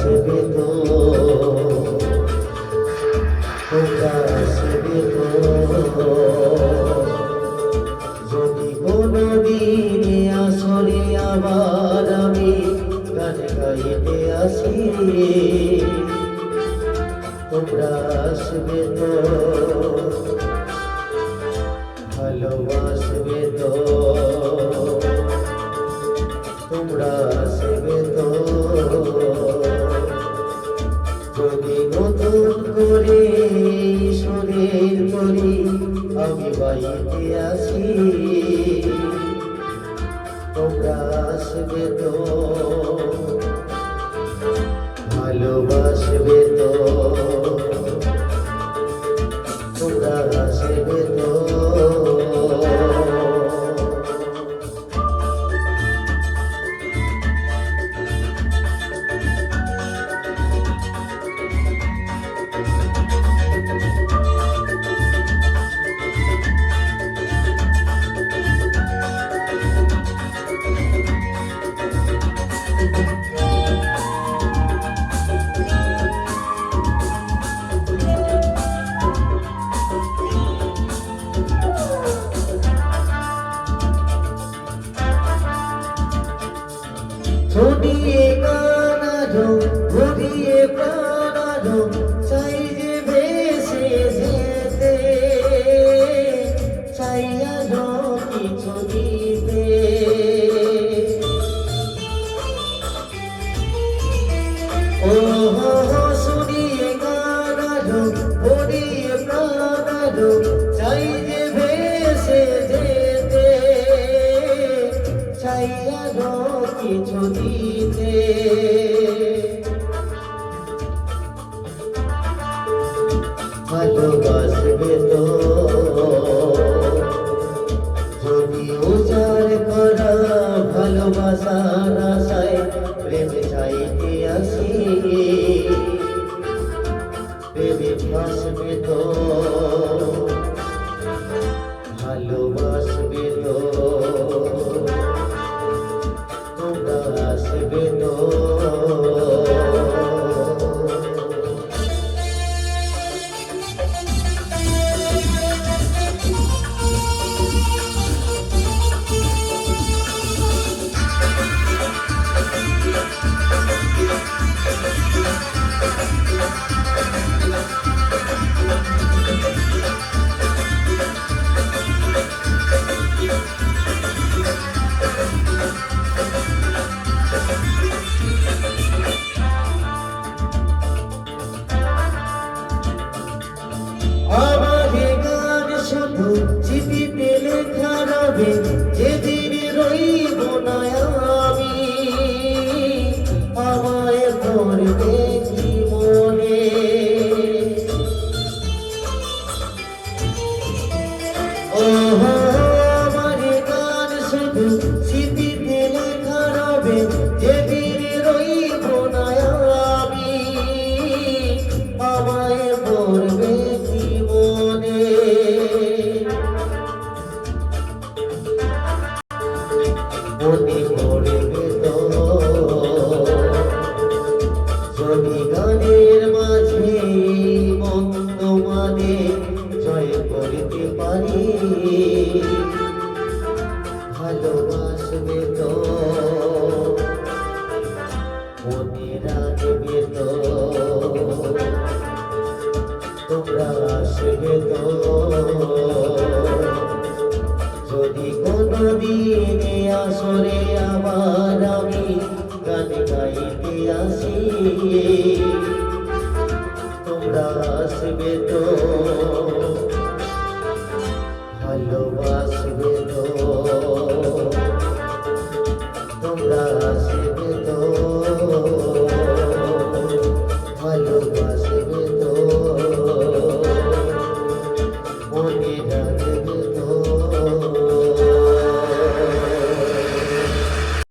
আসবে তো, তোমরা আসবে তো। যদি কোনোদিন আসরে আবার আমি গান গাইতে আসি, তোমরা আসবে তো, ভালোবাসবে তো, তোমরা আসবে তো। যদি নতুন করে সুরের তরি আমি বাইতে আসি, তোমরা আসবে তো, ভালোবাসবে তো, তোমরা আসবে তো। ছড়িয়ে গানারো ঘুরিয়ে প্রাণারো চাই যে ভেসে যেতে, চাই আরো কিছু দিতে। ও হো হো শুনিয়ে গানারো ঘুরিয়ে প্রাণারো চাই যে ভেসে যেতে, চাই আরো কিছু দিতে। ভালোবাসবে তো, যদি উজাড় করা ভালোবাসার আশায় প্রেম চাইতে আসি, প্রেমে ভাসবে তো, ভালোবাসবে তো, তোমরা আসবে তো। চিঠিতে লেখা রবে যেদিন রইব না আমি, আমায় পড়বে কি মনে। ও আমার গান শুধু স্মৃতিতে লেখা রবে যেদিন রইব না আমি, আমায় পড়বে কি মনে। মনে পড়বে তো, যদি গানের মাঝে মন্দ মানে জয় করতে পারি, ভালোবাসবে তো, মনে রাখবে তো, তোমরা আসবে তো। যদি কোনোদিন আসরে আবার আমি গান গাইতে আসি, তোমরা আসবে তো, ভালোবাসবে তো, তোমরা আসবে তো, ভালোবাসবে।